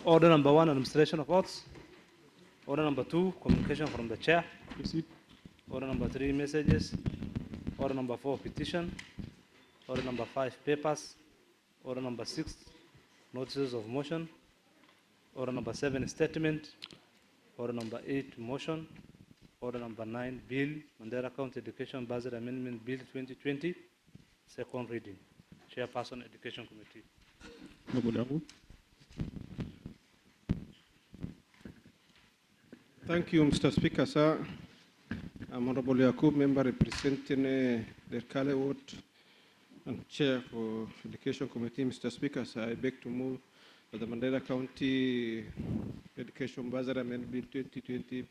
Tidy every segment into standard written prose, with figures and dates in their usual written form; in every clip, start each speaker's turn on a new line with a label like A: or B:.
A: Order number 1, administration of oaths. Order number 2, communication from the chair.
B: Proceed.
A: Order number 3, messages. Order number 4, petition. Order number 5, papers. Order number 6, notices of motion. Order number 7, statement. Order number 8, motion. Order number 9, bill, Mandera County Education Budget Amendment Bill 2020, second reading. Chairperson, Education Committee.
C: Thank you, Mr. Speaker, sir. I'm Honorable Yakub, member representing the Kale Ward and Chair for Education Committee. Mr. Speaker, sir, I beg to move that the Mandera County Education Budget Amendment Bill 2020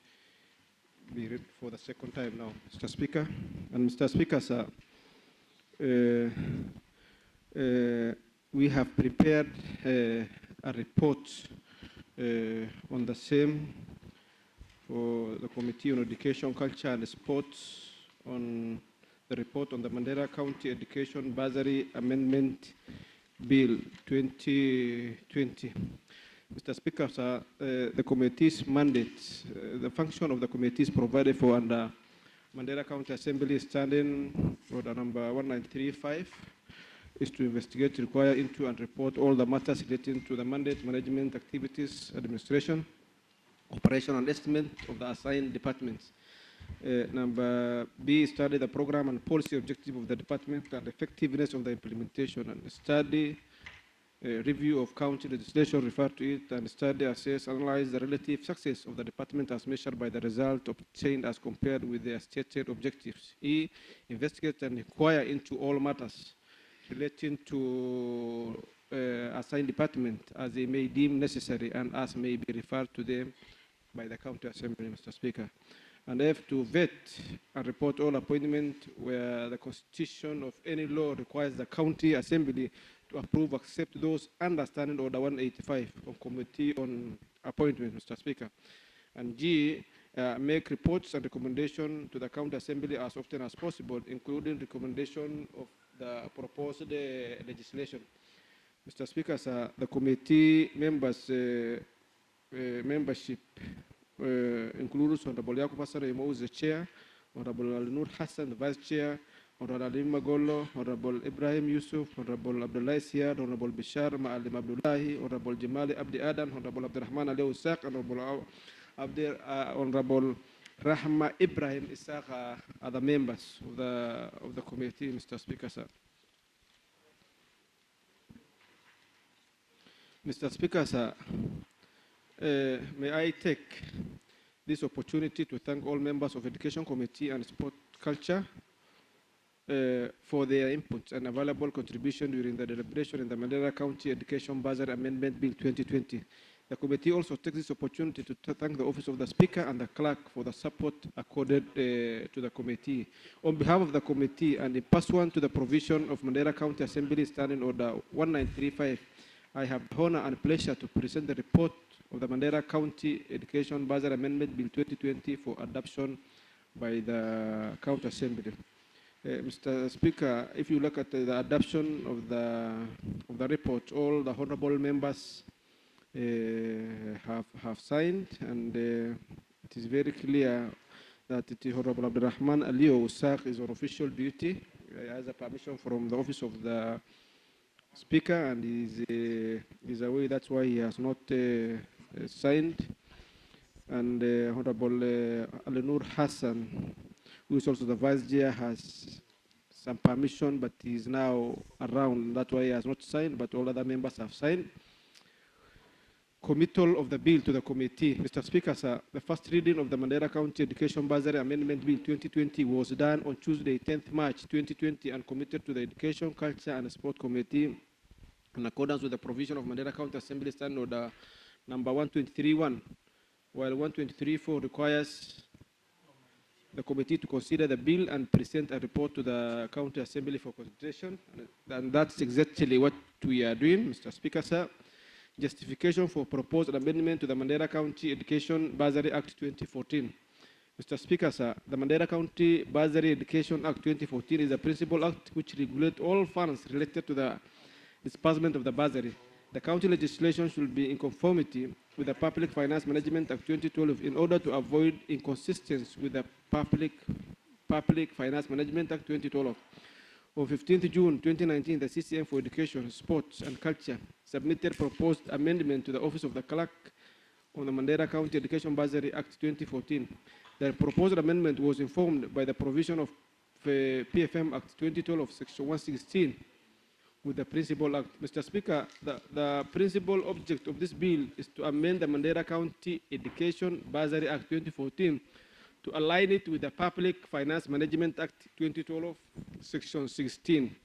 C: be read for the second time now, Mr. Speaker. And Mr. Speaker, sir, we have prepared a report on the same for the Committee on Education, Culture and Sports on the report on the Mandera County Education Bursary Amendment Bill 2020. Mr. Speaker, sir, the committee's mandate, the function of the committee is provided for under Mandera County Assembly Standing Order number 1935 is to investigate, require into and report all the matters relating to the mandate, management, activities, administration, operation and estimate of the assigned departments. Number B, study the program and policy objective of the department and effectiveness of the implementation, and study review of county legislation, refer to it, and study, assess, analyze the relative success of the department as measured by the result obtained as compared with their stated objectives. E, investigate and inquire into all matters relating to assigned department as they may deem necessary and as may be referred to them by the County Assembly, Mr. Speaker. And F, to vet and report all appointments where the constitution of any law requires the County Assembly to approve, accept those under Standing Order 185 of Committee on Appointment, Mr. Speaker. And G, make reports and recommendations to the County Assembly as often as possible, including recommendation of the proposed legislation. Mr. Speaker, sir, the committee members membership includes Honorable Yakub Hassan, who is the chair, Honorable Al-Nur Hassan, the vice chair, Honorable Alim Magolo, Honorable Ibrahim Yusuf, Honorable Abdullah Siyad, Honorable Bishar Ma'alim Abdullahi, Honorable Jamali Abdi Adam, Honorable Abdurrahman Ali Usaq, Honorable Rahma Ibrahim Isaq are the members of the committee, Mr. Speaker, sir. Mr. Speaker, sir, may I take this opportunity to thank all members of Education Committee and Sport Culture for their input and available contribution during the deliberation in the Mandera County Education Bursary Amendment Bill 2020. The committee also takes this opportunity to thank the Office of the Speaker and the Clerk for the support accorded to the committee. On behalf of the committee and in pursuant to the provision of Mandera County Assembly Standing Order 1935, I have the honor and pleasure to present the report of the Mandera County Education Bursary Amendment Bill 2020 for adoption by the County Assembly. Mr. Speaker, if you look at the adoption of the report, all the honorable members have signed, and it is very clear that it is Honorable Abdurrahman Ali Usaq is on official duty. He has a permission from the Office of the Speaker, and is away. That's why he has not signed. And Honorable Al-Nur Hassan, who is also the Vice Chair, has some permission, but he is now around. That's why he has not signed, but all other members have signed. Committal of the bill to the committee. Mr. Speaker, sir, the first reading of the Mandera County Education Bursary Amendment Bill 2020 was done on Tuesday, 10th March 2020, and committed to the Education, Culture and Sport Committee in accordance with the provision of Mandera County Assembly Standing Order number 1231, while 1234 requires the committee to consider the bill and present a report to the County Assembly for consideration. And that's exactly what we are doing, Mr. Speaker, sir. Justification for proposed amendment to the Mandera County Education Bursary Act 2014. Mr. Speaker, sir, the Mandera County Bursary Education Act 2014 is a principal act which regulates all funds related to the disbursement of the bursary. The county legislation should be in conformity with the Public Finance Management Act 2012 in order to avoid inconsistency with the Public Finance Management Act 2012. On 15th June 2019, the CCM for Education, Sports and Culture submitted proposed amendment to the Office of the Clerk on the Mandera County Education Bursary Act 2014. The proposed amendment was informed by the provision of PFM Act 2012, Section 116, with the Principal Act. Mr. Speaker, the principal object of this bill is to amend the Mandera County Education Bursary Act 2014 to align it with the Public Finance Management Act 2012, Section 16.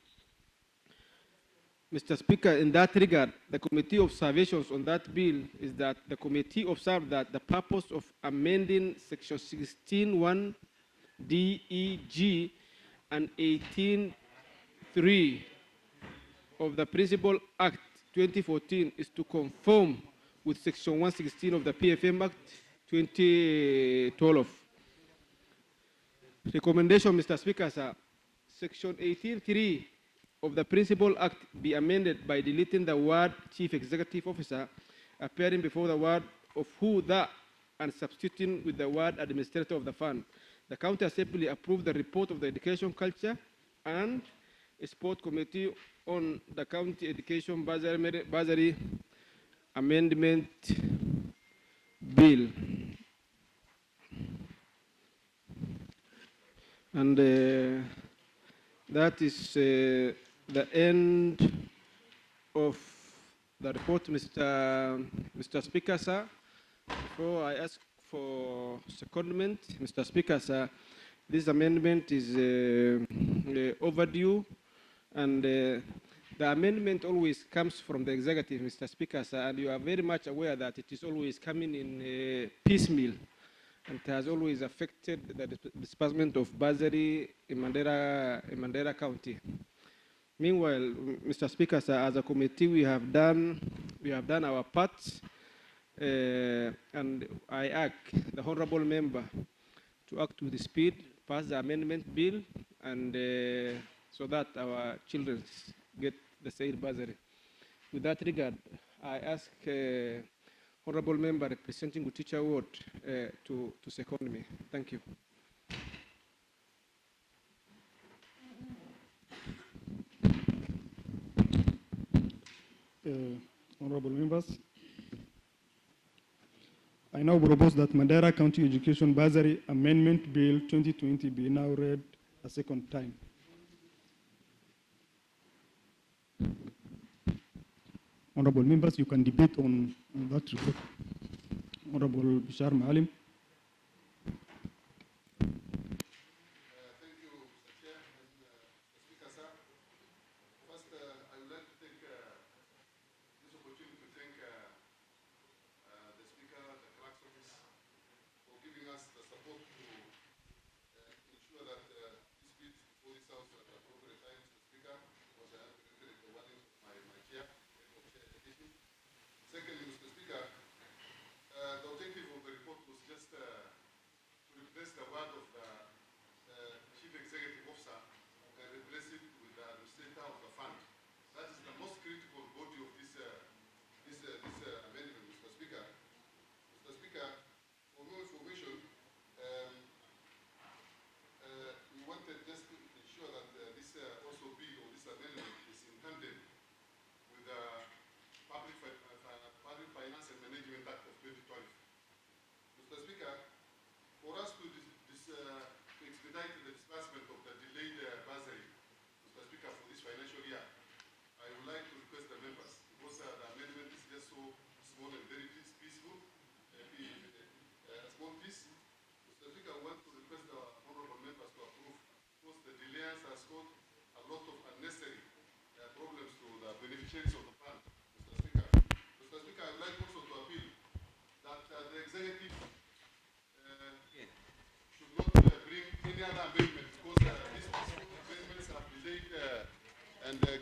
C: Mr. Speaker, in that regard, the committee observations on that bill is that the committee observed that the purpose of amending Section 16(1) D, E, G, and 18(3) of the Principal Act 2014 is to conform with Section 116 of the PFM Act 2012. Recommendation, Mr. Speaker, sir, Section 18(3) of the Principal Act be amended by deleting the word Chief Executive Officer appearing before the word of who, the, and substituting with the word Administrator of the Fund. The County Assembly approved the report of the Education, Culture, and Sport Committee on the County Education Bursary Amendment Bill. And that is the end of the report, Mr. Speaker, sir. Before I ask for secondment, Mr. Speaker, sir, this amendment is overdue, and the amendment always comes from the executive, Mr. Speaker, sir, and you are very much aware that it is always coming in piecemeal, and it has always affected the disbursement of bursary in Mandera County. Meanwhile, Mr. Speaker, sir, as a committee, we have done our part, and I ask the honourable member to act with speed, pass the amendment bill, and so that our children get the said bursary. With that regard, I ask honourable member representing Buticha Ward to second me. Thank you.
B: Honorable members, I now propose that Mandera County Education Bursary Amendment Bill 2020 be now read a second time. Honorable members, you can debate on that report. Honorable Bishar Maalim.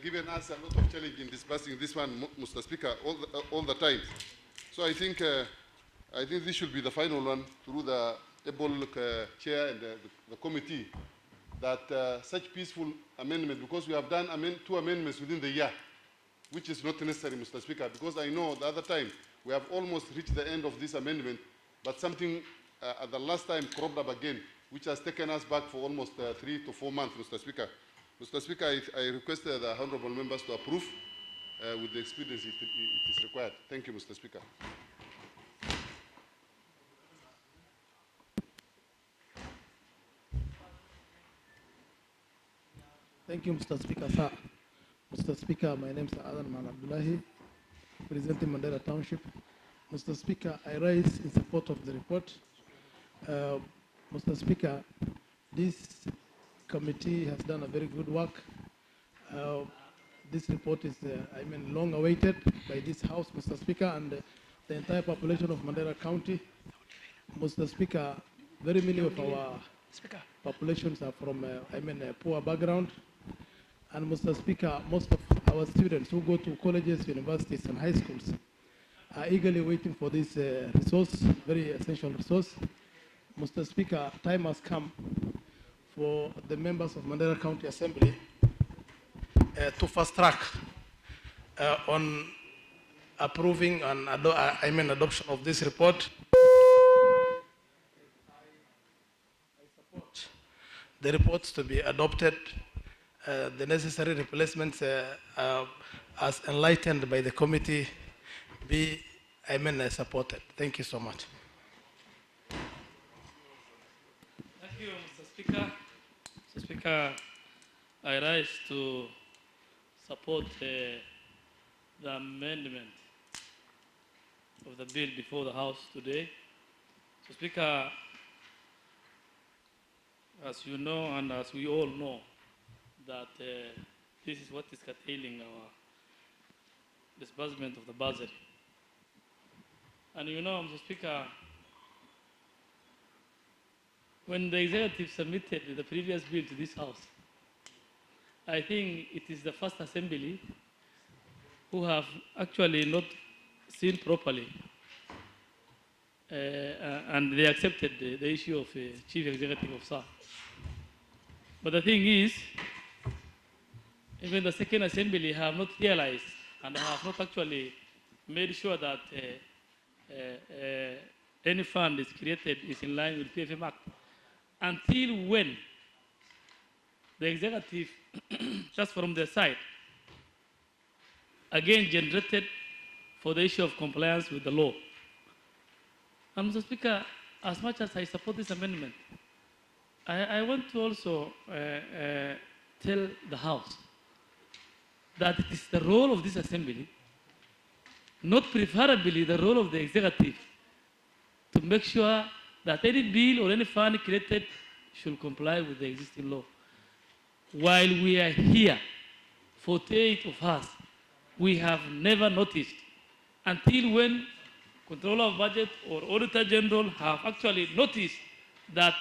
D: Given us a lot of challenge in discussing this one, Mr. Speaker, all the time. So I think this should be the final one through the able chair and the committee, that such peaceful amendment, because we have done two amendments within the year, which is not necessary, Mr. Speaker, because I know the other time we have almost reached the end of this amendment, but something at the last time cropped up again, which has taken us back for almost 3 to 4 months, Mr. Speaker. Mr. Speaker, I request the honorable members to approve with the expediency it is required. Thank you, Mr. Speaker.
E: Thank you, Mr. Speaker, sir. Mr. Speaker, my name is Adan Man Abdullahi, representing Mandera Township. Mr. Speaker, I rise in support of the report. Mr. Speaker, this committee has done a very good work. This report is, long awaited by this House, Mr. Speaker, and the entire population of Mandera County. Mr. Speaker, very many of our populations are from, poor background. And Mr. Speaker, most of our students who go to colleges, universities, and high schools are eagerly waiting for this resource, very essential resource. Mr. Speaker, time has come for the members of Mandera County Assembly to fast track on approving and adoption of this report. I support the reports to be adopted. The necessary replacements as enlightened by the committee be supported. Thank you so much.
F: Thank you, Mr. Speaker. Mr. Speaker, I rise to support the amendment of the bill before the House today. So, Speaker, as you know and as we all know, that this is what is curtailing our disbursement of the bursary. And you know, Mr. Speaker, when the executive submitted the previous bill to this House, I think it is the first assembly who have actually not seen properly and they accepted the issue of chief executive officer. But the thing is, even the second assembly have not realized and have not actually made sure that any fund is created is in line with PFM Act. Until when the executive, just from their side, again generated for the issue of compliance with the law. And Mr. Speaker, as much as I support this amendment, I want to also tell the House that it is the role of this assembly, not preferably the role of the executive, to make sure that any bill or any fund created should comply with the existing law. While we are here, 48 of us, we have never noticed until when Controller of Budget or Auditor General have actually noticed that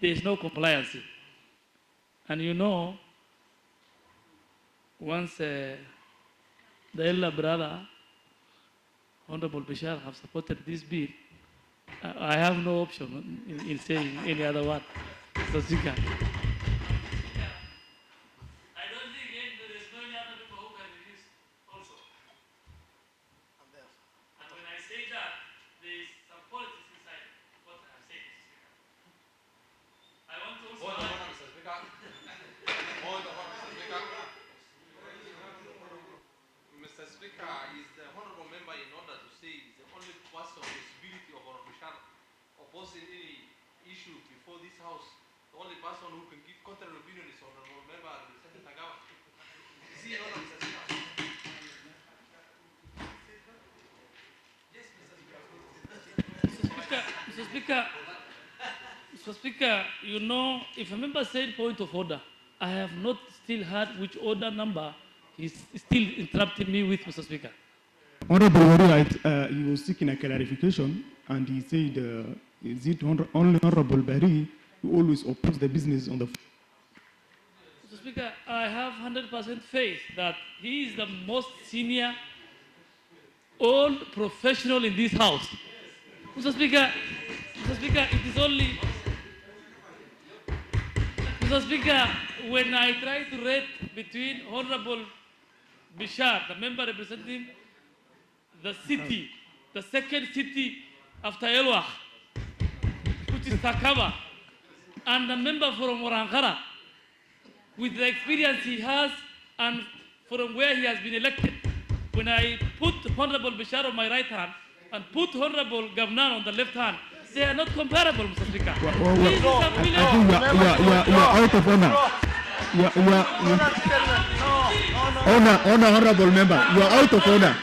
F: there is no compliance. And you know, once the elder brother, Honorable Bashar, have supported this bill, I have no option in saying any other word. Mr. Speaker.
G: I don't think there is no any other people who can refuse also. And when I say that, there is some politics inside what I have said, Mr. Speaker. I want to also
H: Mr. Speaker. Mr. Speaker, is the honorable member in order to say is the only person responsibility of Honorable Bashar opposing any issue before this House. The only person who can give contrary opinion is Honorable Member Representative Tagawa. Is he in order, Mr. Speaker? Yes,
F: Mr. Speaker, Mr. Speaker, you know, if a member said point of order, I have not still heard which order number he's still interrupting me with, Mr. Speaker.
B: Honorable Waright, he was seeking a clarification, and he said, is it only Honorable Barry who always opposes the business on the floor?
F: Mr. Speaker, I have 100% faith that he is the most senior, old professional in this House. Mr. Speaker, it is only... Mr. Speaker, when I try to rate between Honorable Bishar, the member representing the city, the second city after Elwah, which is Takaba, and the member from Orankara, with the experience he has and from where he has been elected. When I put Honorable Bishar on my right hand and put Honorable Gavnan on the left hand, they are not comparable, Mr. Speaker.
B: I think you are out of order. Honorable member, you are out of order.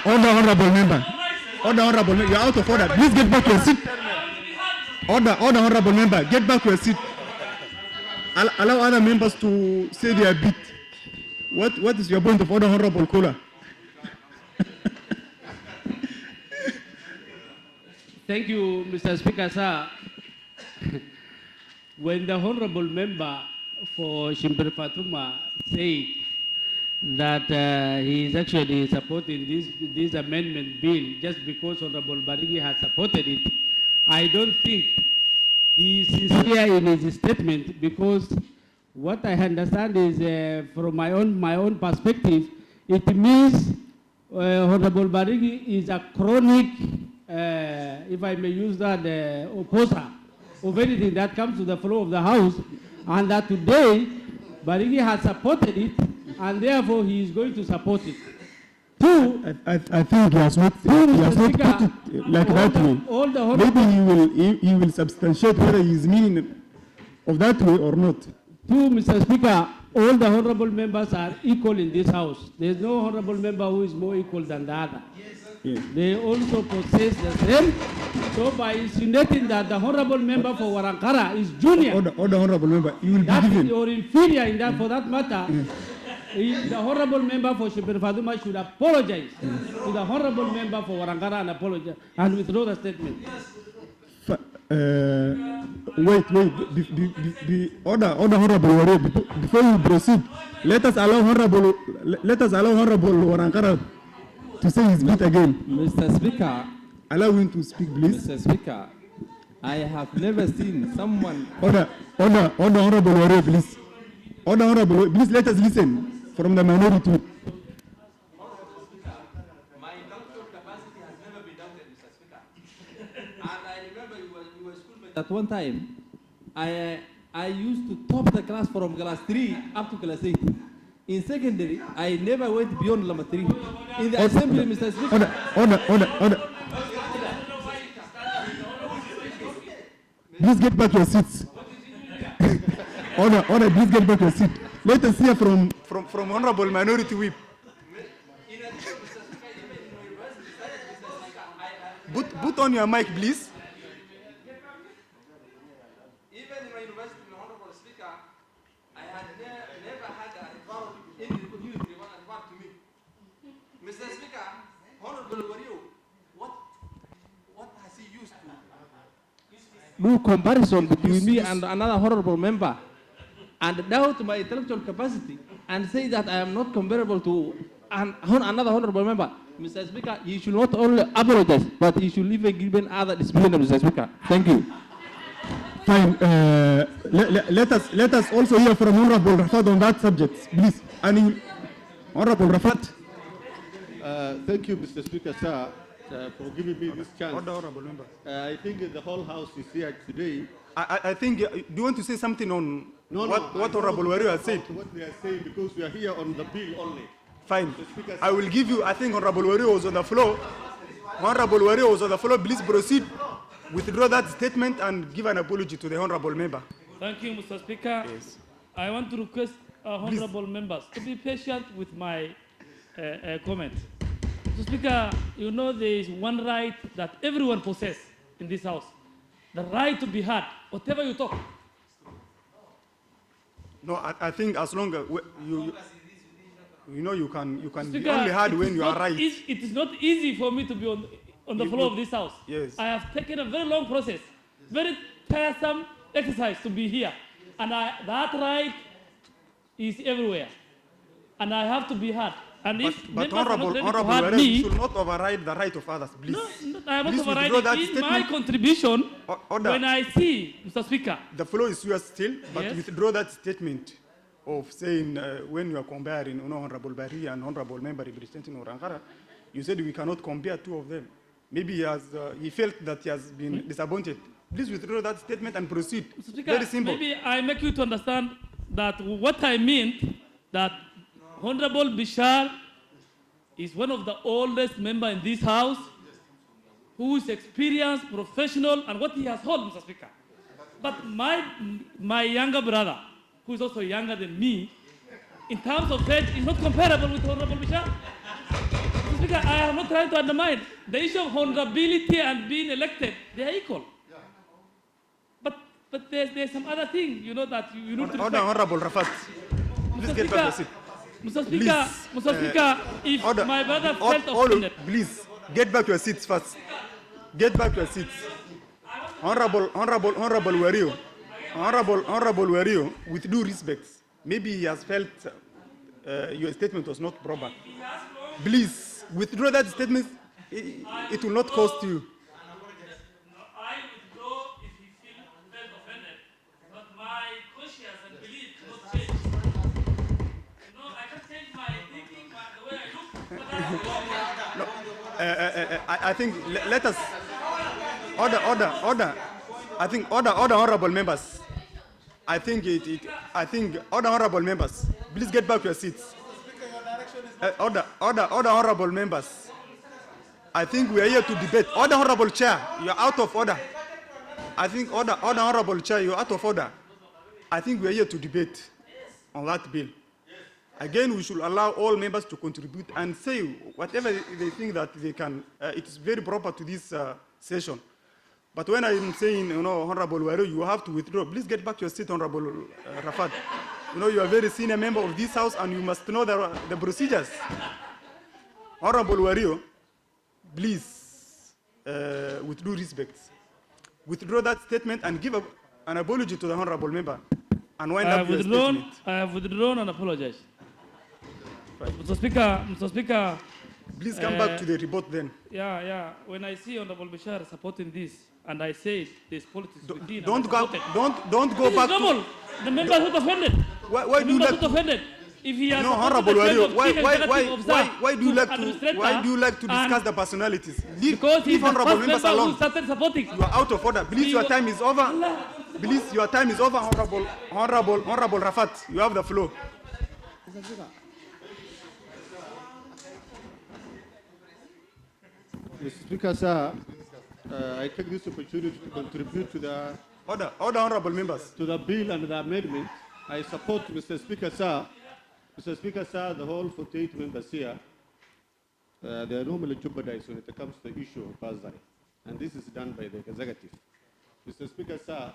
B: Honorable member, you are out of order. Please get back to your seat. Honorable member, get back to your seat. Allow other members to say their bit. What is your point of order, Honorable Kola?
I: Thank you, Mr. Speaker, sir. When the honorable member for Shimber Fatuma said that he is actually supporting this amendment bill just because Honorable Barigi has supported it, I don't think he is sincere in his statement, because what I understand is from my own perspective, it means Honorable Barigi is a chronic, if I may use that, opposer of anything that comes to the floor of the House, and that today Barigi has supported it, and therefore he is going to support it. Two,
B: I think he has not put it like that way. Maybe he will substantiate whether he is meaning of that way or not.
I: Two, Mr. Speaker, all the honorable members are equal in this House. There is no honorable member who is more equal than the other. Yes. They also possess the same. So by insinuating that the honorable member for Warankara is junior,
B: honorable member, you will be given.
I: Or inferior in that, for that matter, the honorable member for Shimber Fatuma should apologize to the honorable member for Warankara and apologize and withdraw the statement.
B: Wait. The honorable Warrior, before you proceed, let us allow honorable Warankara to say his bit again.
J: Mr. Speaker,
B: allow him to speak, please.
J: Mr. Speaker, I have never seen someone.
B: Honorable Warrior, please. Honorable, please let us listen from the minority.
H: My intellectual capacity has never been doubted, Mr. Speaker. And I remember you were schoolmate.
J: At one time, I used to top the class from class 3 up to class 8. In secondary, I never went beyond level 3. In the assembly, Mr. Speaker.
B: Order. Please get back your seats. Order, please get back your seat. Let us hear from Honorable Minority Whip. Put on your mic, please.
H: Even in my university, Honorable Speaker, I had never had any opportunity to me. Mr. Speaker, Honorable Wario, what has he used to?
J: No comparison between me and another honorable member, and doubt my intellectual capacity, and say that I am not comparable to another honorable member. Mr. Speaker, you should not only apologize, but you should even give other discipline, Mr. Speaker. Thank you.
B: Fine. Let us also hear from Honorable Rafat on that subject, please. Honorable Rafat.
K: Thank you, Mr. Speaker, sir, for giving me this chance.
B: Honorable member.
K: I think the whole House is here today.
B: I think, do you want to say something on what Honorable Wario has said?
K: What they are saying, because we are here on the bill only.
B: Fine. I will give you, I think Honorable Wario was on the floor. Honorable Wario was on the floor. Please proceed. Withdraw that statement and give an apology to the Honorable member.
F: Thank you, Mr. Speaker.
B: Yes.
F: I want to request honorable members to be patient with my comment. Mr. Speaker, you know there is one right that everyone possesses in this House. The right to be heard, whatever you talk.
B: No, I think as long as you can
F: Speaker,
B: be only heard when you are right.
F: It is not easy for me to be on the floor of this House.
B: Yes.
F: I have taken a very long process, very tiresome exercise to be here. And that right is everywhere. And I have to be heard. And
B: But Honorable Wario, you should not override the right of others, please.
F: No, I am not
B: Please
F: overriding.
B: withdraw that
F: In my
B: statement.
F: contribution,
B: Order.
F: when I see, Mr. Speaker.
B: The floor is yours still, but
F: Yes.
B: withdraw that statement. of saying when you are comparing Honorable Bari and Honorable Member representing Orangara, you said we cannot compare two of them. Maybe he felt that he has been disappointed. Please withdraw that statement and proceed.
F: Mr. Speaker,
B: Very simple.
F: maybe I make you to understand that what I mean, that Honorable Bishar is one of the oldest members in this house, who is experienced, professional, and what he has held, Mr. Speaker. But my younger brother, who is also younger than me, in terms of age, is not comparable with Honorable Bishar. Mr. Speaker, I am not trying to undermine the issue of honorability and being elected. They are equal. But there's some other thing, that you need to respect.
B: Honorable Rafat, please get back to seat.
F: Mr. Speaker, if my brother felt offended.
B: Please, get back to your seats first. Get back to your seats. Honorable Wario, with due respect, maybe he has felt your statement was not proper. Please, withdraw that statement. It will not cost you. I think let us order. I think order, honorable members. I think order, honorable members. Please get back to your seats. Order, honorable members. I think we are here to debate. Order, honorable chair. You are out of order. I think order, honorable chair. You are out of order. I think we are here to debate on that bill. Again, we should allow all members to contribute and say whatever they think that they can. It is very proper to this session. But when I'm saying, Honorable Wario, you have to withdraw. Please get back to your seat, Honorable Rafat. You are a very senior member of this house, and you must know the procedures. Honorable Wario, please, with due respect, withdraw that statement and give an apology to the honorable member. And wind up your statement.
F: I have withdrawn and apologized. Right. Mr. Speaker.
B: Please come back to the report then.
F: Yeah. When I see Honorable Bashar supporting this, and I say there's politics within.
B: Don't go back.
F: The member is not offended.
B: Why do you like?
F: Offended. If he has
B: Honorable Wario, why do you like to discuss the personalities? Leave honorable members alone. You are out of order. Please, your time is over. Please, your time is over, Honorable Rafat. You have the floor.
K: Mr. Speaker, sir, I take this opportunity to contribute to the
B: order, honorable members,
K: to the bill and the amendment. I support Mr. Speaker, sir. Mr. Speaker, sir, the whole 48 members here, they are normally jeopardized when it comes to the issue of bursary, and this is done by the executive. Mr. Speaker, sir,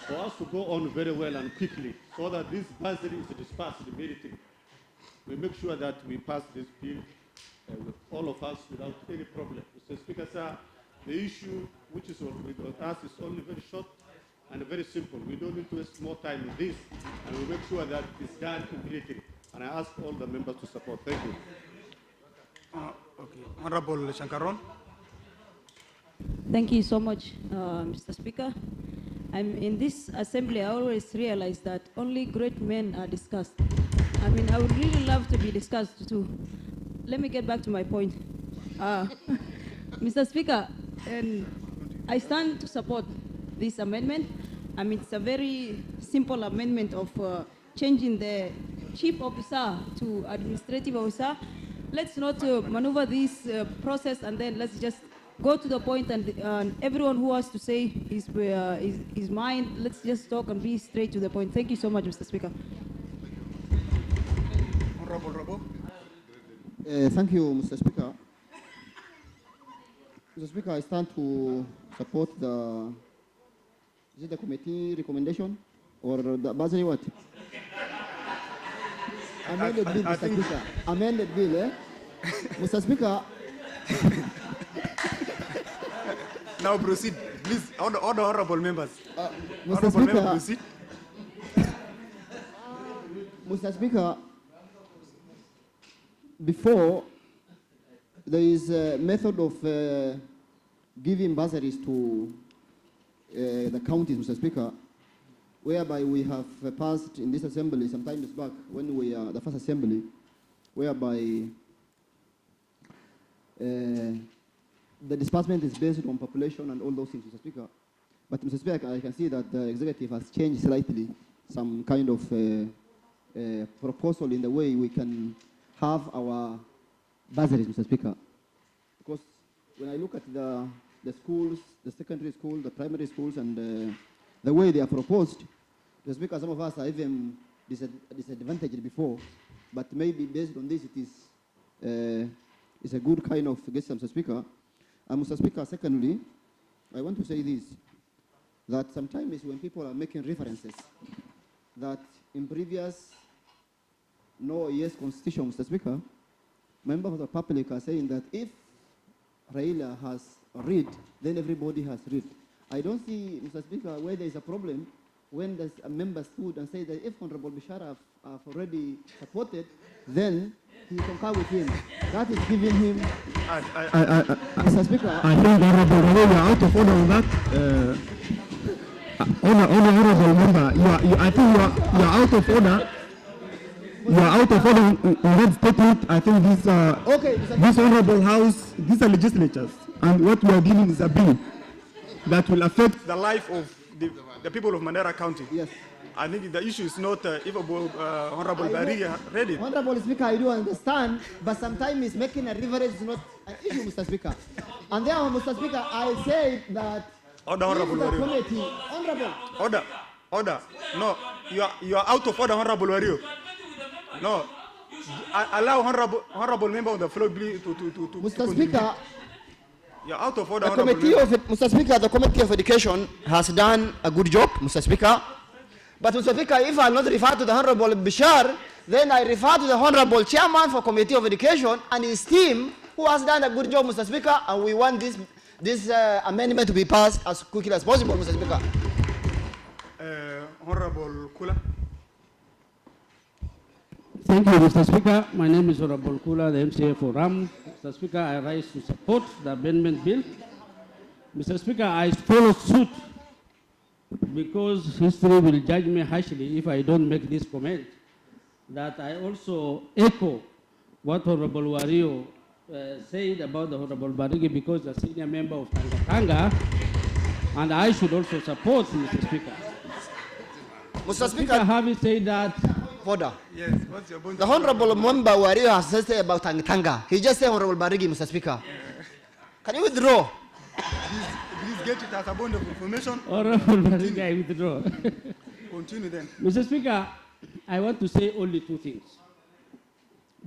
K: for us to go on very well and quickly, so that this bursary is dispersed immediately, we make sure that we pass this bill with all of us without any problem. Mr. Speaker, sir, the issue which is with us is only very short and very simple. We don't need to waste more time with this, and we make sure that it's done immediately. And I ask all the members to support. Thank you.
B: Okay. Honorable Shankaron.
L: Thank you so much, Mr. Speaker. In this assembly, I always realize that only great men are discussed. I would really love to be discussed too. Let me get back to my point. Mr. Speaker, I stand to support this amendment. It's a very simple amendment of changing the chief officer to administrative officer. Let's not maneuver this process, and then let's just go to the point, and everyone who has to say his mind, let's just talk and be straight to the point. Thank you so much, Mr. Speaker.
B: Honorable Rabo.
M: Thank you, Mr. Speaker. Mr. Speaker, I stand to support is it the committee recommendation or the bursary what? Amended bill, Mr. Speaker. Amended bill, eh? Mr. Speaker.
B: Now proceed, please. Order, honorable members.
M: Mr. Speaker. Proceed. Mr. Speaker, before there is a method of giving bursaries to the counties, Mr. Speaker. whereby we have passed in this assembly some time back when we are the first assembly, whereby the disbursement is based on population and all those things, Mr. Speaker. But Mr. Speaker, I can see that the executive has changed slightly some kind of proposal in the way we can have our bursaries, Mr. Speaker. Because when I look at the schools, the secondary school, the primary schools, and the way they are proposed, Mr. Speaker, some of us are even disadvantaged before, but maybe based on this, it is it's a good kind of gesture, Mr. Speaker. And Mr. Speaker, secondly, I want to say this, that sometimes when people are making references, that in previous no yes constitution, Mr. Speaker, members of the public are saying that if Raila has read, then everybody has read. I don't see, Mr. Speaker, where there is a problem when there's a member stood and say that if Honorable Bishara have already supported, then he concur with him. That is giving him. Mr. Speaker,
B: I think Honorable, we are out of order on that. Honorable member, I think you are out of order. You are out of order on that statement. I think this honorable house, these are legislatures, and what we are dealing is a bill that will affect the life of the people of Mandera County.
M: Yes.
B: I think the issue is not if Honorable Barigi read it.
M: Honorable Speaker, I do understand, but sometimes it's making a reference is not an issue, Mr. Speaker. And then, Mr. Speaker, I say that
B: Order, Honorable
M: the
B: Wario.
M: committee, Honorable.
B: Order. No, you are out of order, Honorable Wario. No, allow honorable member of the floor to
M: Mr. Speaker,
B: you're out of order.
M: Mr. Speaker, the Committee of Education has done a good job, Mr. Speaker. But Mr. Speaker, if I not refer to the Honorable Bishar, then I refer to the Honorable Chairman for Committee of Education and his team, who has done a good job, Mr. Speaker, and we want this amendment to be passed as quickly as possible, Mr. Speaker.
B: Honorable Kula.
I: Thank you, Mr. Speaker. My name is Honorable Kula, the MCA for RAM. Mr. Speaker, I rise to support the amendment bill. Mr. Speaker, I follow suit because history will judge me harshly if I don't make this comment, that I also echo what Honorable Wario said about the Honorable Barigi because the senior member of Tanga, and I should also support Mr. Speaker.
M: Mr. Speaker,
I: having said that,
M: order.
B: Yes, what's your point?
M: The Honorable member Wario has just said about Tanga. He just said Honorable Barigi, Mr. Speaker. Can you withdraw?
B: Please get it as a bond of information.
I: Honorable Barigi, I withdraw.
B: Continue then.
I: Mr. Speaker, I want to say only two things.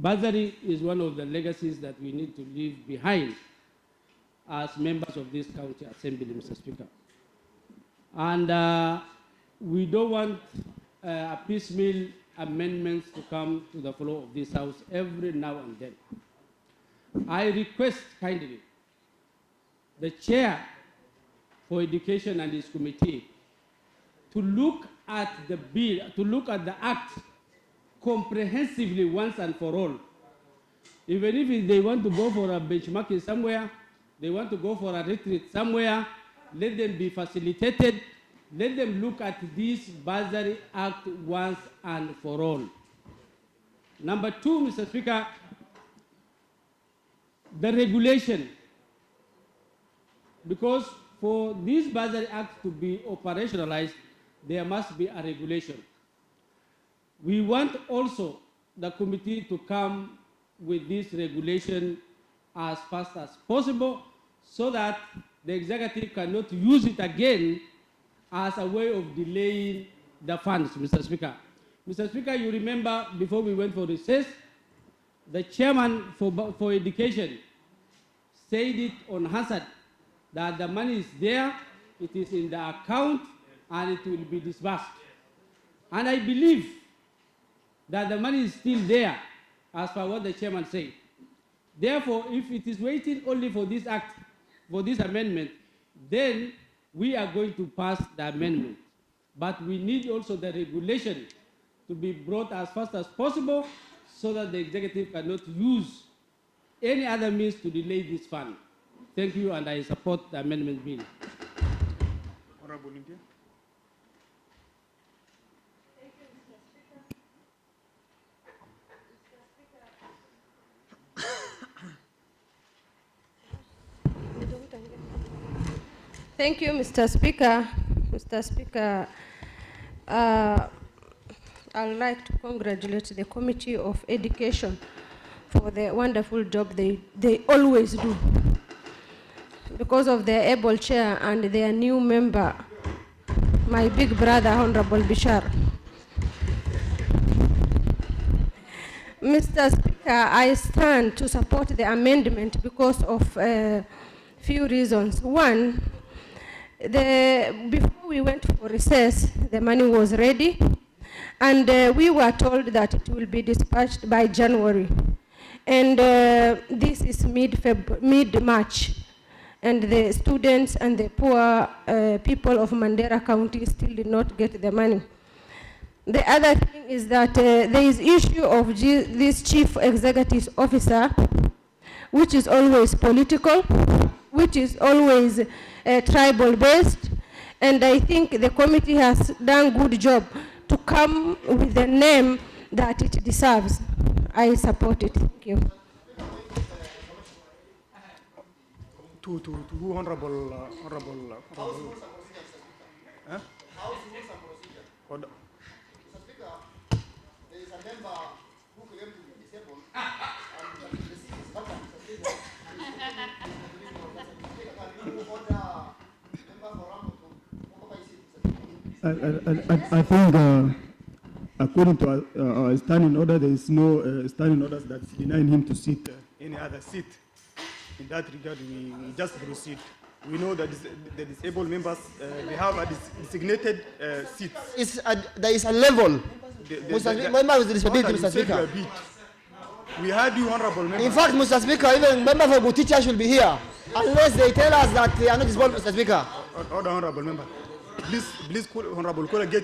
I: Bursary is one of the legacies that we need to leave behind as members of this county assembly, Mr. Speaker. And we don't want a piecemeal amendments to come to the floor of this house every now and then. I request kindly the chair for education and his committee to look at the bill, to look at the act comprehensively once and for all. Even if they want to go for a benchmarking somewhere, they want to go for a retreat somewhere, let them be facilitated. Let them look at this Bursary Act once and for all. Number two, Mr. Speaker, the regulation. Because for this Bursary Act to be operationalized, there must be a regulation. We want also the committee to come with this regulation as fast as possible so that the executive cannot use it again as a way of delaying the funds, Mr. Speaker. Mr. Speaker, you remember before we went for recess, the chairman for education said it on hazard that the money is there, it is in the account, and it will be disbursed. And I believe that the money is still there, as per what the chairman said. Therefore, if it is waiting only for this act, for this amendment, then we are going to pass the amendment. But we need also the regulation to be brought as fast as possible so that the executive cannot use any other means to delay this fund. Thank you, and I support the amendment bill.
B: Honorable India.
N: Thank you, Mr. Speaker. Mr. Speaker, I would like to congratulate the Committee of Education for the wonderful job they always do. Because of their able chair and their new member, my big brother, Honorable Bishar. Mr. Speaker, I stand to support the amendment because of a few reasons. One, before we went for recess, the money was ready, and we were told that it will be dispatched by January. And this is mid-March, and the students and the poor people of Mandera County still did not get the money. The other thing is that there is issue of this chief executive officer, which is always political, which is always tribal based, and I think the committee has done a good job to come with the name that it deserves. I support it. Thank you.
B: To who, honorable. Huh?
M: There is a member who claimed to be disabled
B: I think, according to our standing order, there is no standing orders that's denying him to sit any other seat. In that regard, we just proceed. We know that the disabled members, they have a designated seats.
M: There is a level.
B: Member with disability, Mr. Speaker. We had you, honorable member.
M: In fact, Mr. Speaker, even members of good teachers should be here, unless they tell us that they are not disabled, Mr. Speaker.
B: Order, honorable member. Please, honorable caller, get.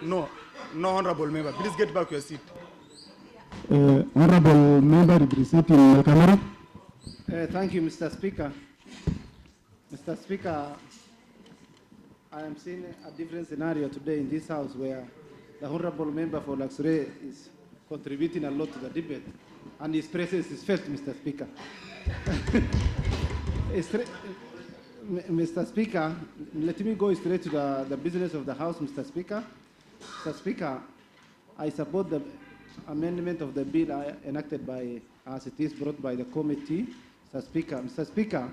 B: No, honorable member. Please get back your seat. Honorable member representing Malkamara.
J: Thank you, Mr. Speaker. Mr. Speaker, I am seeing a different scenario today in this house where the honorable member for Luxury is contributing a lot to the debate, and his presence is felt, Mr. Speaker. Mr. Speaker, let me go straight to the business of the House, Mr. Speaker. Mr. Speaker, I support the amendment of the bill enacted by, as it is brought by the committee. Mr. Speaker,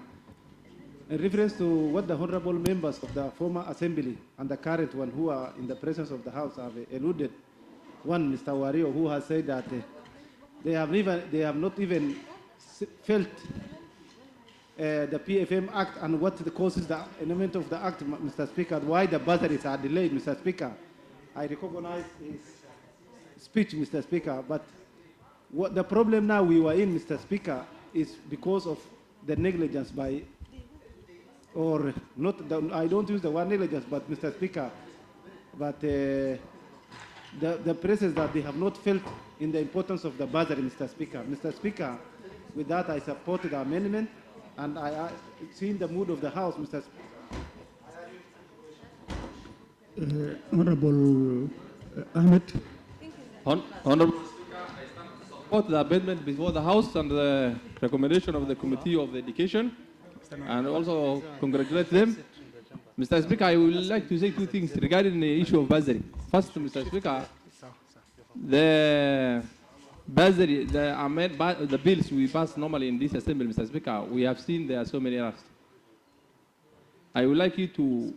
J: in reference to what the honorable members of the former assembly and the current one who are in the presence of the House have alluded, one, Mr. Wario, who has said that they have not even felt the PFM Act and what causes the element of the Act, Mr. Speaker, why the bursaries are delayed, Mr. Speaker. I recognize his speech, Mr. Speaker, but what the problem now we were in, Mr. Speaker, is because of the negligence by, or not, I don't use the word negligence, but Mr. Speaker, but the presence that they have not felt in the importance of the bursary, Mr. Speaker. Mr. Speaker, with that I support the amendment, and I see in the mood of the House, Mr.
B: Honorable Ahmed.
J: Honorable Speaker, I stand to support the amendment before the House and the recommendation of the Committee of Education, and also congratulate them. Mr. Speaker, I would like to say two things regarding the issue of bursary. First, Mr. Speaker, the bursary, the bills we pass normally in this assembly, Mr. Speaker, we have seen there are so many errors. I would like you to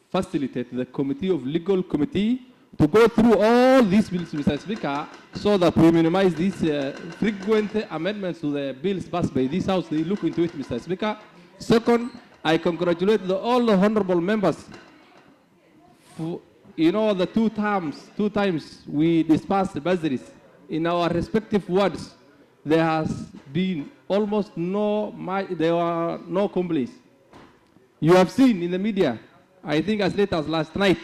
J: facilitate the Committee of Legal Committee to go through all these bills, Mr. Speaker, so that we minimize these frequent amendments to the bills passed by this House. They look into it, Mr. Speaker. Second, I congratulate all the honorable members. For, the two times we dispersed the bursaries in our respective wards, there has been almost there were no complaints. You have seen in the media, I think as late as last night,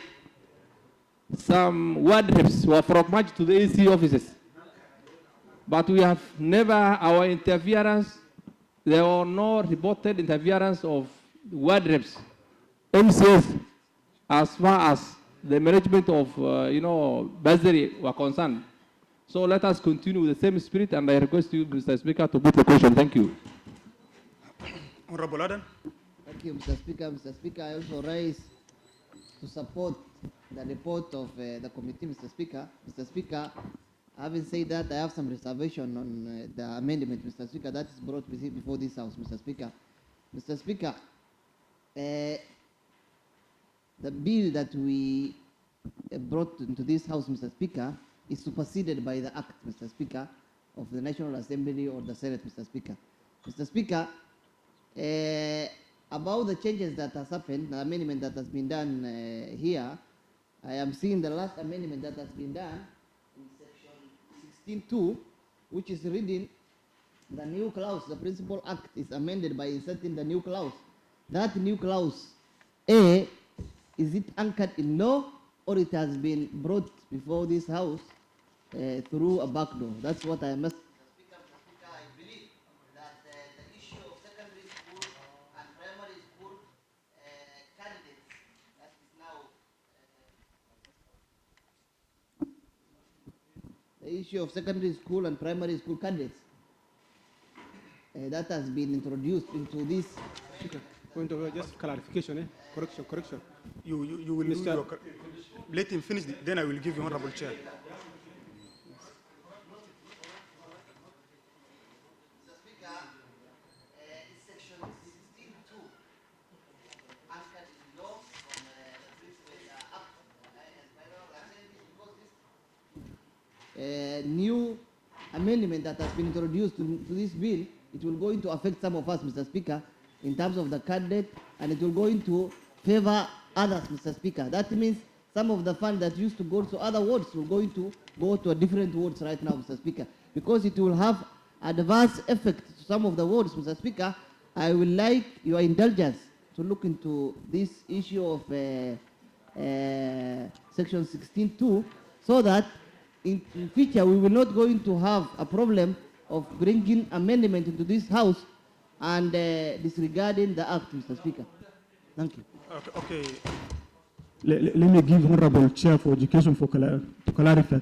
J: some ward reps were from March to the AC offices. But we have never, our interference, there were no reported interference of ward reps, MCS, as far as the management of, bursary were concerned. So let us continue with the same spirit, and I request you, Mr. Speaker, to put the question. Thank you.
B: Honorable Adam.
O: you, Mr. Speaker. Mr. Speaker, I also rise to support the report of the committee, Mr. Speaker. Mr. Speaker, having said that, I have some reservation on the amendment, Mr. Speaker, that is brought before this House, Mr. Speaker. Mr. Speaker, the bill that we brought into this House, Mr. Speaker, is superseded by the Act, Mr. Speaker, of the National Assembly or the Senate, Mr. Speaker. Mr. Speaker, about the changes that has happened, the amendment that has been done here, I am seeing the last amendment that has been done in section 16.2, which is reading the new clause, the Principal Act is amended by inserting the new clause. That new clause, A, is it anchored in law or it has been brought before this House through a back door? That's what I must. Mr. Speaker, I believe that the issue of secondary school and primary school candidates, that is now the issue of secondary school and primary school candidates that has been introduced into this.
C: Point of just clarification, correction.
B: You will do your, let him finish, then I will give you Honorable Chair.
O: New amendment that has been introduced to this bill, it will going to affect some of us, Mr. Speaker, in terms of the candidate, and it will going to favor others, Mr. Speaker. That means some of the funds that used to go to other wards will going to go to a different wards right now, Mr. Speaker, because it will have adverse effect to some of the wards, Mr. Speaker. I would like your indulgence to look into this issue of section 16.2, so that in future we will not going to have a problem of bringing amendment into this House and disregarding the Act, Mr. Speaker. Thank you.
B: Okay. Let me give Honorable Chair for Education to clarify.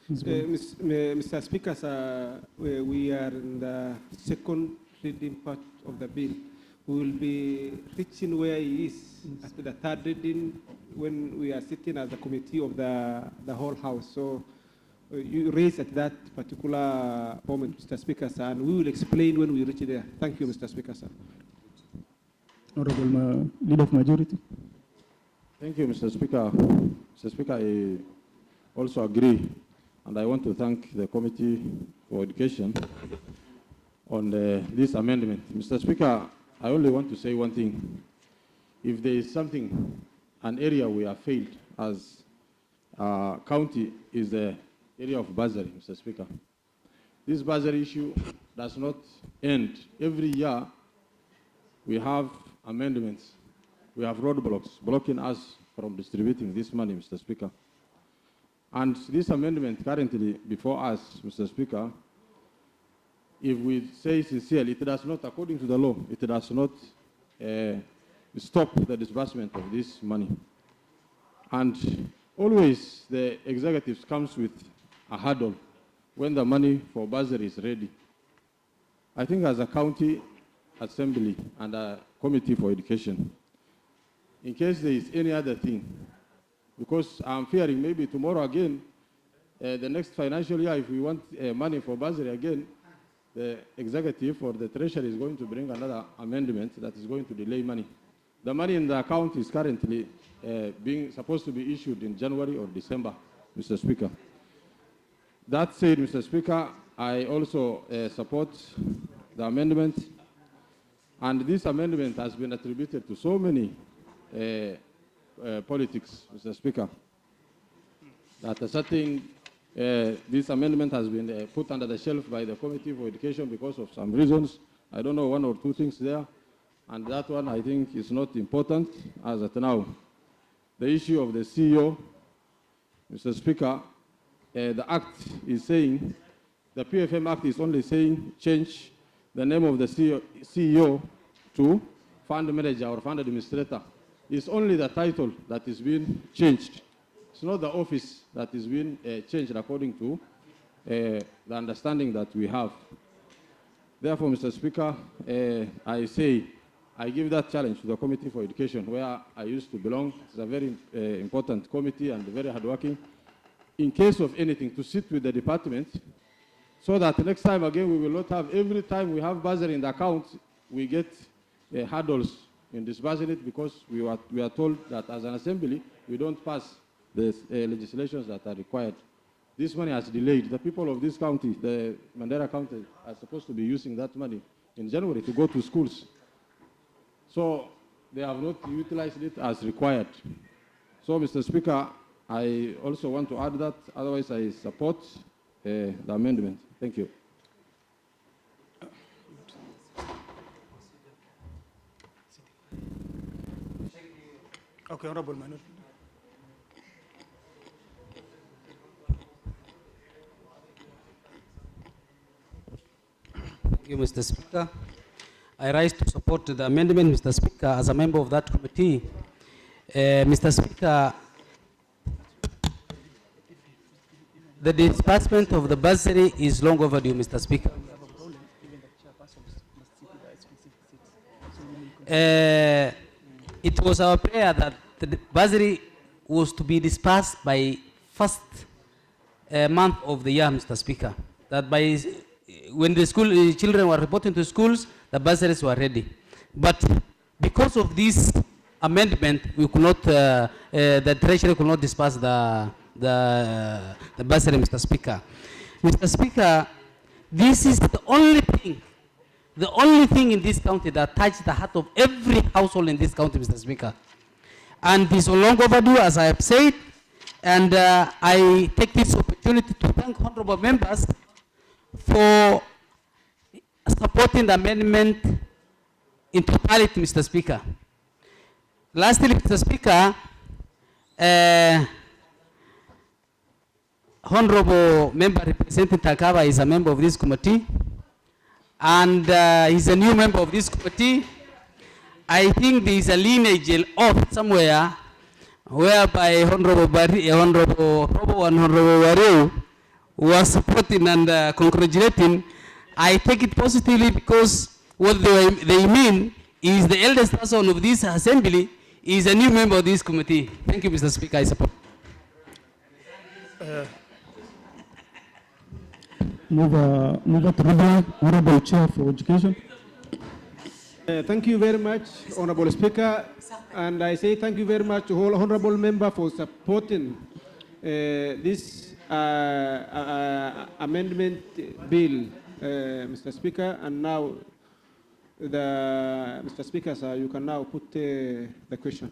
C: Mr. Speaker, we are in the second reading part of the bill. We will be reaching where he is after the third reading when we are sitting as the committee of the whole House. So you raise at that particular moment, Mr. Speaker, sir, and we will explain when we reach there. Thank you, Mr. Speaker, sir.
B: Honorable Leader of Majority.
P: Thank you, Mr. Speaker. Mr. Speaker, I also agree, and I want to thank the Committee for Education on this amendment. Mr. Speaker, I only want to say one thing. If there is something, an area we have failed as a county is the area of Bursary, Mr. Speaker. This Bursary issue does not end. Every year we have amendments. We have roadblocks blocking us from distributing this money, Mr. Speaker. And this amendment currently before us, Mr. Speaker, if we say sincerely, it does not, according to the law, it does not stop the disbursement of this money. And always the executives comes with a hurdle when the money for bursary is ready. I think as a county assembly and a committee for education, in case there is any other thing, because I'm fearing maybe tomorrow again, the next financial year, if we want money for bursary again, the executive or the treasury is going to bring another amendment that is going to delay money. The money in the account is currently supposed to be issued in January or December, Mr. Speaker. That said, Mr. Speaker, I also support the amendment, and this amendment has been attributed to so many politics, Mr. Speaker, that a certain this amendment has been put under the shelf by the Committee for Education because of some reasons. I don't know, one or two things there, and that one I think is not important as at now. The issue of the CEO, Mr. Speaker, the Act is saying, the PFM Act is only saying change the name of the CEO to fund manager or fund administrator. It's only the title that is being changed. It's not the office that is being changed according to the understanding that we have. Therefore, Mr. Speaker, I say I give that challenge to the Committee for Education, where I used to belong. It's a very important committee and very hardworking. In case of anything, to sit with the department, so that next time again we will not have, every time we have bursary in the account, we get hurdles in disbursing it, because we are told that as an assembly, we don't pass the legislations that are required. This money has delayed. The people of this county, the Mandera County, are supposed to be using that money in January to go to schools. So they have not utilized it as required. So, Mr. Speaker, I also want to add that, otherwise I support the amendment. Thank you.
B: Okay, Honorable Manu.
Q: Thank you, Mr. Speaker. I rise to support the amendment, Mr. Speaker, as a member of that committee. Mr. Speaker, the disbursement of the bursary is long overdue, Mr. Speaker. It was our prayer that the bursary was to be dispersed by first month of the year, Mr. Speaker. That by when the school children were reporting to schools, the bursaries were ready. But because of this amendment, we could not, the Treasury could not disperse the bursary, Mr. Speaker. Mr. Speaker, this is the only thing in this county that touched the heart of every household in this county, Mr. Speaker. And this is long overdue, as I have said, and I take this opportunity to thank honorable members for supporting the amendment in totality, Mr. Speaker. Lastly, Mr. Speaker, honorable member representing Takaba is a member of this committee, and he's a new member of this committee. I think there is a lineage off somewhere whereby Honorable Robo and Honorable Wareu was supporting and congratulating. I take it positively, because what they mean is the eldest person of this assembly is a new member of this committee. Thank you, Mr. Speaker. I support.
B: Move to Honorable Chair for Education.
C: Thank you very much, Honorable Speaker, and I say thank you very much to all honorable member for supporting this amendment bill, Mr. Speaker. And now, Mr. Speaker, sir, you can now put the question.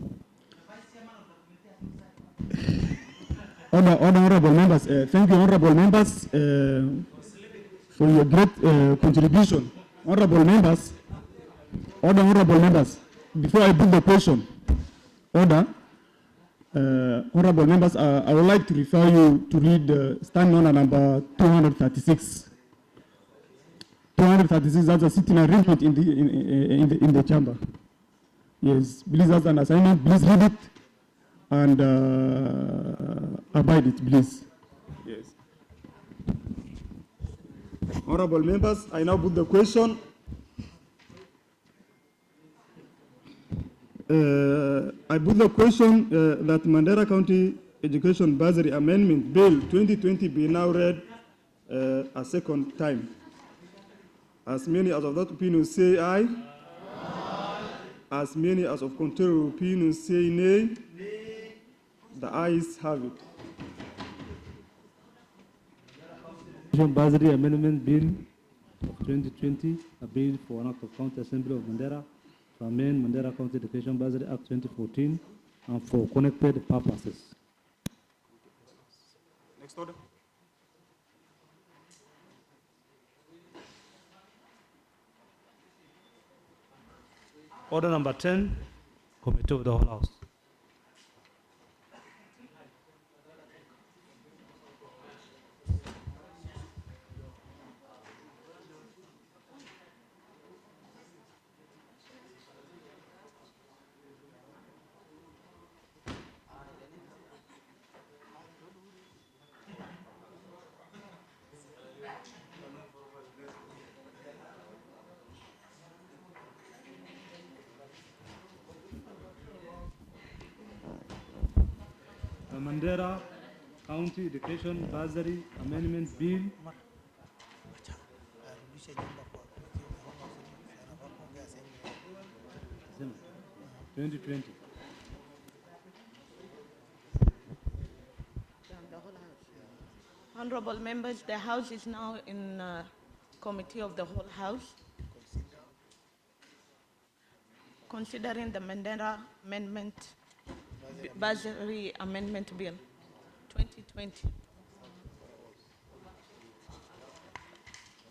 B: Honorable members, thank you, honorable members, for your great contribution. Honorable members, before I put the question, honorable members, I would like to refer you to read stand order number 236. 236, that's a sitting arrangement in the chamber. Yes, please, as an assignment, please read it and abide it, please. Yes. Honorable members, I now put the question. I put the question that Mandera County Education Bursary Amendment Bill 2020 be now read a second time. As many as of that opinion say aye. As many as of contrary opinion say nay. The ayes have it.
R: Bursary Amendment Bill of 2020, a bill for an act of County Assembly of Mandera to amend Mandera County Education Bursary Act 2014 and for connected purposes.
B: Next order.
A: Order number 10, Committee of the Whole House.
R: the Mandera County Education Bursary Amendment Bill 2020.
S: Honorable members, the House is now in committee of the whole House, considering the Mandera Amendment, Bursary Amendment Bill 2020.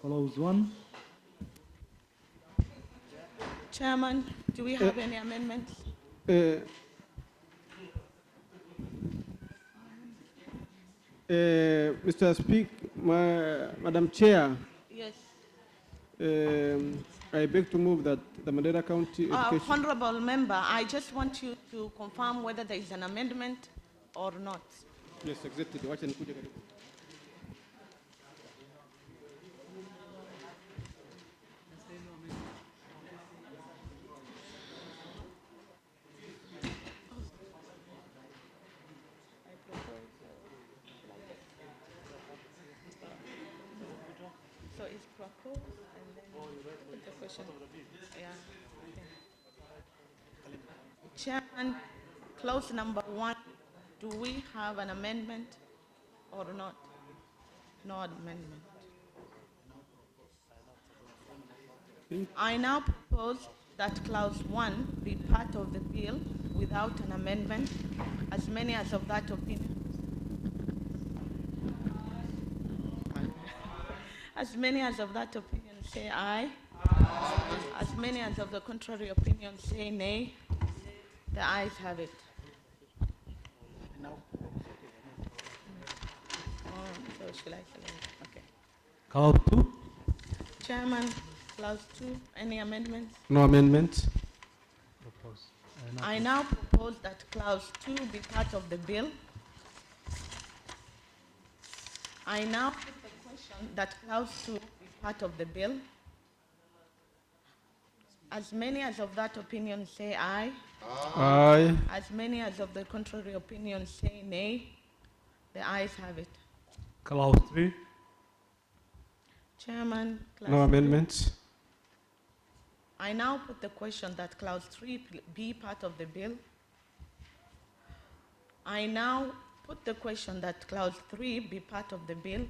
R: Clause 1.
S: Chairman, do we have any amendments?
C: Mr. Speaker, Madam Chair.
S: Yes.
C: I beg to move that the Mandera County Education...
S: Honorable member, I just want you to confirm whether there is an amendment or not.
C: Yes, exactly. Wacha nikuje karibu.
S: So it's proposed and then put the question. Yeah. Okay. Chairman, clause number 1, do we have an amendment or not? No amendment. I now propose that clause 1 be part of the bill without an amendment, as many as of that opinion. As many as of that opinion say aye. As many as of the contrary opinion say nay. The ayes have it. So shall I select? Okay.
R: Clause 2.
S: Chairman, clause 2, any amendments?
C: No amendments.
S: I now propose that clause 2 be part of the bill. I now put the question that clause 2 be part of the bill. As many as of that opinion say aye.
C: Aye.
S: As many as of the contrary opinion say nay. The ayes have it.
R: Clause 3.
S: Chairman, clause
C: No
S: 3.
C: amendments.
S: I now put the question that clause 3 be part of the bill. I now put the question that clause 3 be part of the bill.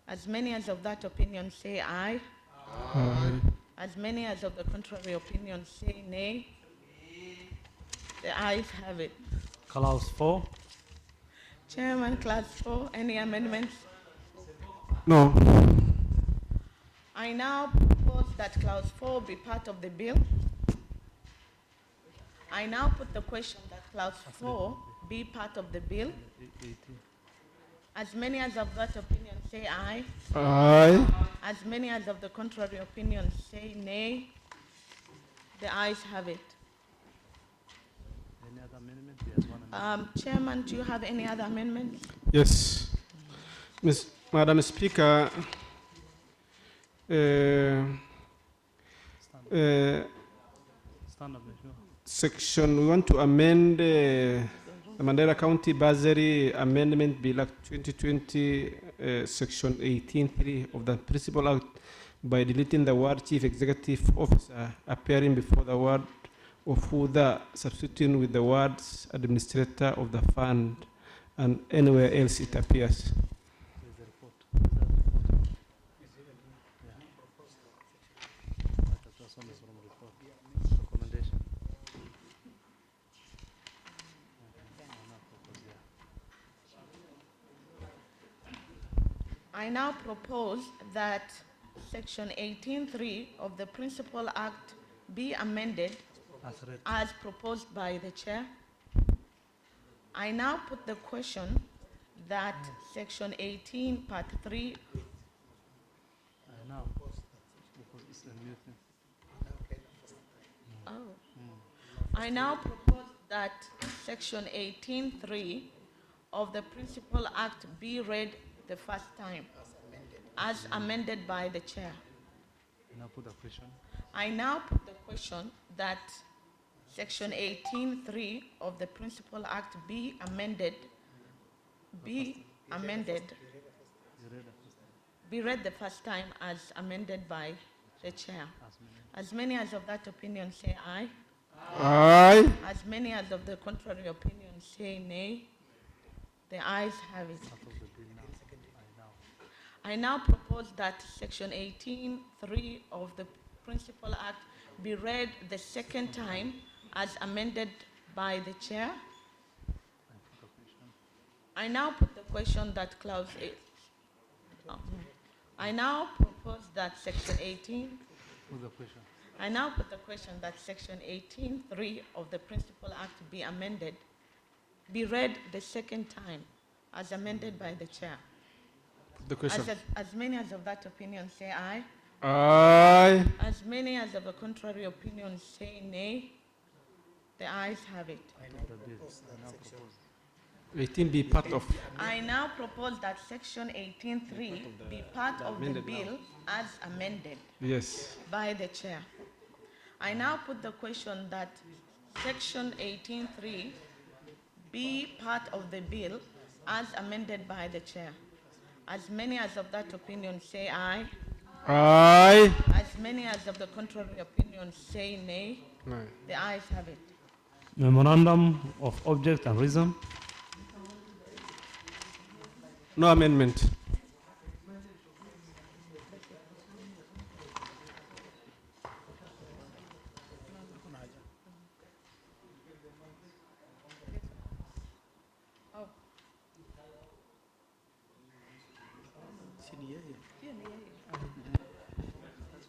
S: As many as of that opinion say aye.
C: Aye.
S: As many as of the contrary opinion say nay. The ayes have it.
R: Clause 4.
S: Chairman, clause 4, any amendments?
C: No.
S: I now propose that clause 4 be part of the bill. I now put the question that clause 4 be part of the bill. As many as of that opinion say aye.
C: Aye.
S: As many as of the contrary opinion say nay. The ayes have it.
A: Any other amendment? Yes, one amendment.
S: Chairman, do you have any other amendments?
C: Yes. Madam Speaker,
A: Stand up, sure.
C: section, we want to amend the Mandera County Bursary Amendment Bill Act 2020, section 18.3 of the Principal Act by deleting the word Chief Executive Officer appearing before the word of further substituting with the words Administrator of the Fund and anywhere else it appears.
A: There's a report. There's a report. Yeah. That's one is from report. Recommendation.
S: I now propose that section 18.3 of the Principal Act be amended
A: As read.
S: as proposed by the chair. I now put the question that section 18, part 3,
A: Now, because it's a new thing.
S: I now propose that section 18.3 of the Principal Act be read the first time as amended by the chair.
A: Now put the question.
S: I now put the question that section 18.3 of the Principal Act be amended be amended, be read the first time as amended by the chair. As many as of that opinion say aye.
C: Aye.
S: As many as of the contrary opinion say nay. The ayes have it. I now propose that section 18(3) of the Principal Act be read the second time as amended by the chair. I now put the question that clause 8. I now propose that section 18.
A: With the question.
S: I now put the question that section 18(3) of the Principal Act be amended, be read the second time as amended by the chair.
C: The question.
S: As many as of that opinion say aye.
C: Aye.
S: As many as of the contrary opinion say nay. The ayes have it.
C: 18 be part of.
S: I now propose that section 18(3) be part of the
C: amended
S: bill as amended
C: Yes.
S: by the chair. I now put the question that section 18(3) be part of the bill as amended by the chair. As many as of that opinion say aye.
C: Aye.
S: As many as of the contrary opinion say nay.
C: Aye.
S: The ayes have it.
A: Memorandum of object and reason.
C: No amendment.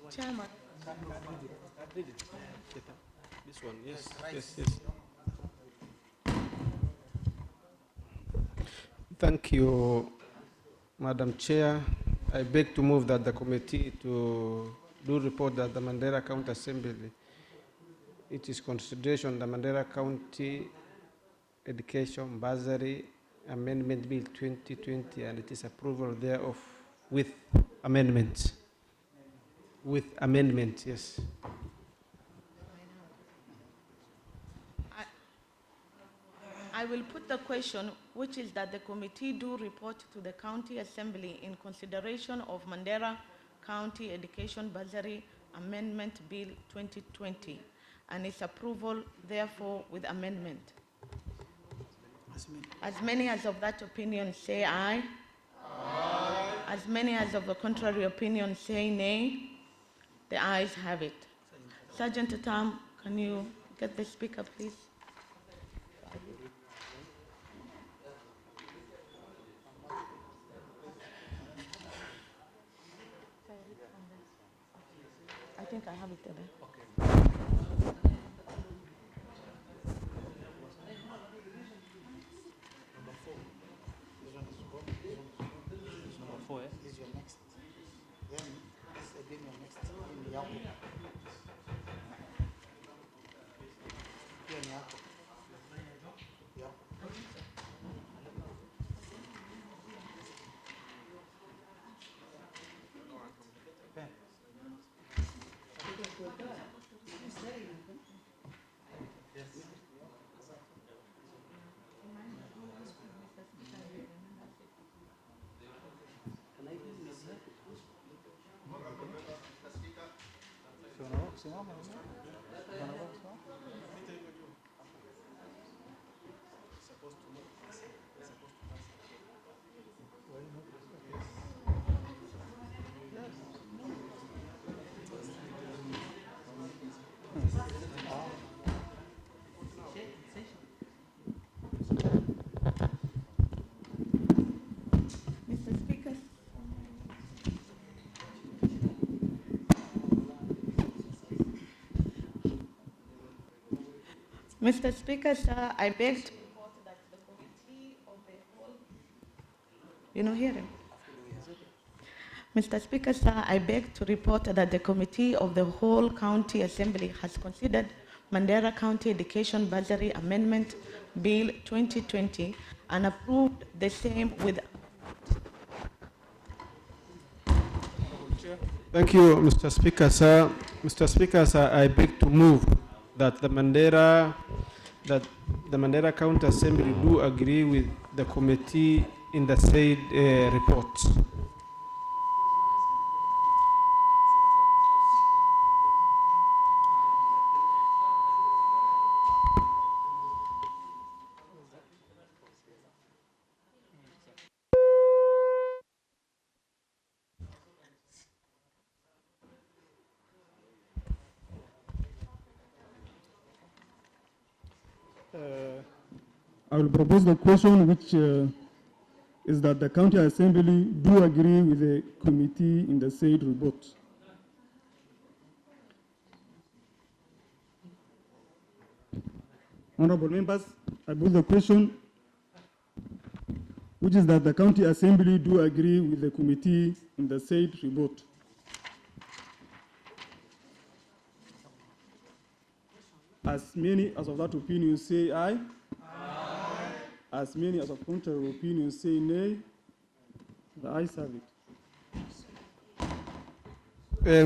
S: Chairman.
C: This one, yes. Yes, yes. Thank you, Madam Chair. I beg to move that the committee to do report that the Mandera County Assembly, it is consideration the Mandera County Education Bursary Amendment Bill 2020 and it is approval thereof with amendments. With amendment, yes.
S: I will put the question, which is that the committee do report to the County Assembly in consideration of Mandera County Education Bursary Amendment Bill 2020 and its approval, therefore, with amendment. As many as of that opinion say aye. Aye. As many as of the contrary opinion say nay. The ayes have it. Sergeant Tam, can you get the speaker, please? I think I have it there.
A: Number 4,
T: Is your next. Then it's again your next. In yako. Hiyo ni yako. Yako. Pen. Yes.
S: Mr. Speaker. Mr. Speaker, sir, I beg to report that the committee of the whole... You know, hear him. Mr. Speaker, sir, I beg to report that the committee of the whole county assembly has considered Mandera County Education Bursary Amendment Bill 2020 and approved the same with...
C: Thank you, Mr. Speaker, sir. Mr. Speaker, sir, I beg to move that the Mandera, that the Mandera County Assembly do agree with the committee in the said report.
B: I will propose the question, which is that the County Assembly do agree with the committee in the said report. Honorable members, I put the question, which is that the County Assembly do agree with the committee in the said report. As many as of that opinion say aye. Aye. As many as of contrary opinion say nay. The ayes have it.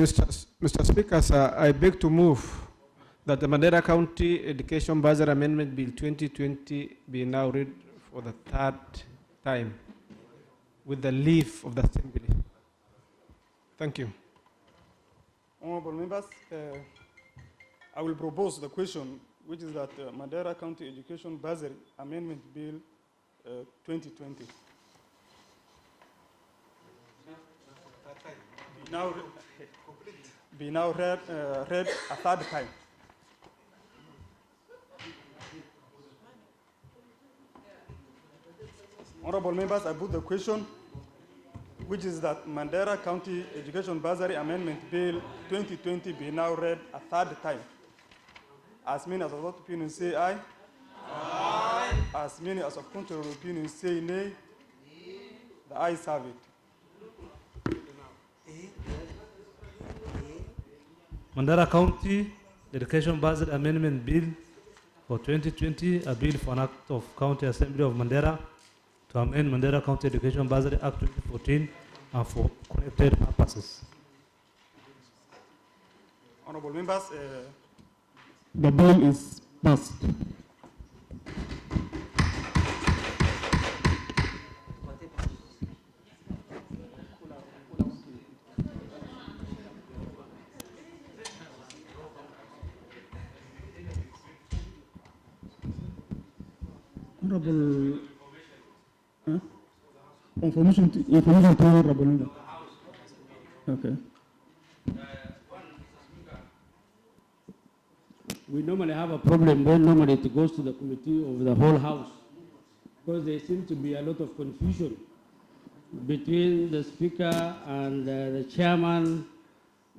C: Mr. Speaker, sir, I beg to move that the Mandera County Education Bursary Amendment Bill 2020 be now read for the third time with the leave of the Assembly. Thank you.
B: Honorable members, I will propose the question, which is that Mandera County Education Bursary Amendment Bill 2020 be now read a third time. Honorable members, I put the question, which is that Mandera County Education Bursary Amendment Bill 2020 be now read a third time. As many as of that opinion say aye. Aye. As many as of contrary opinion say nay. The ayes have it.
A: Mandera County Education Bursary Amendment Bill for 2020, a bill for an act of County Assembly of Mandera to amend Mandera County Education Bursary Act 2014 and for connected purposes.
B: Honorable members, the bill is passed. Honorable information to honorable member. Okay.
I: We normally have a problem when normally it goes to the committee of the whole house, because there seems to be a lot of confusion between the speaker and the chairman,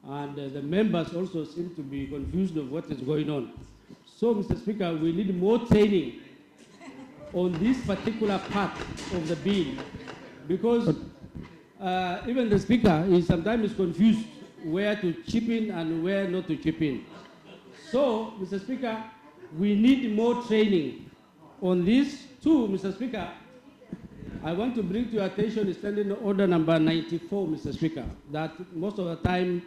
I: and the members also seem to be confused of what is going on. So, Mr. Speaker, we need more training on this particular part of the bill, because even the speaker is sometimes confused where to chip in and where not to chip in. So, Mr. Speaker, we need more training on this too, Mr. Speaker. I want to bring to your attention standing order number 94, Mr. Speaker, that most of the time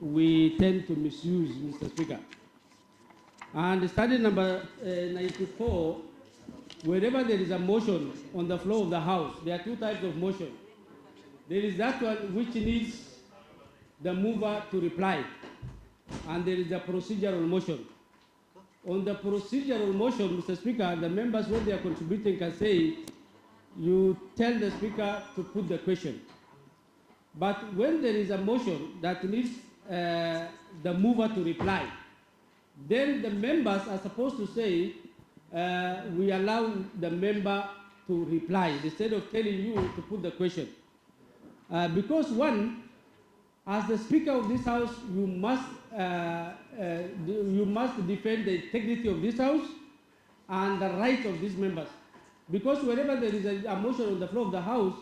I: we tend to misuse, Mr. Speaker. And standing number 94, wherever there is a motion on the floor of the House, there are two types of motion. There is that one which needs the mover to reply, and there is a procedural motion. On the procedural motion, Mr. Speaker, the members, when they are contributing, can say, you tell the Speaker to put the question. But when there is a motion that needs the mover to reply, then the members are supposed to say, we allow the member to reply instead of telling you to put the question. Because one, as the Speaker of this House, you must defend the integrity of this House and the rights of these members. Because whenever there is a motion on the floor of the House,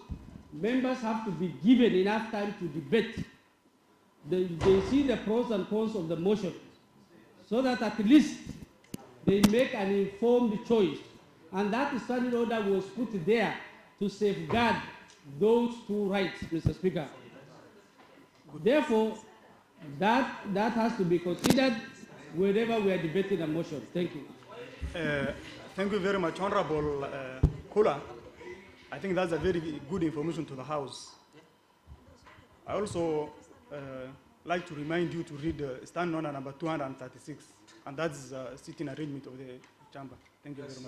I: members have to be given enough time to debate. They see the pros and cons of the motion, so that at least they make an informed choice. And that standing order was put there to safeguard those two rights, Mr. Speaker. Therefore, that has to be considered whenever we are debating a motion. Thank you.
B: Thank you very much, Honorable Kula. I think that's a very good information to the House. I also like to remind you to read stand order number 236, and that's the sitting arrangement of the chamber. Thank you very much.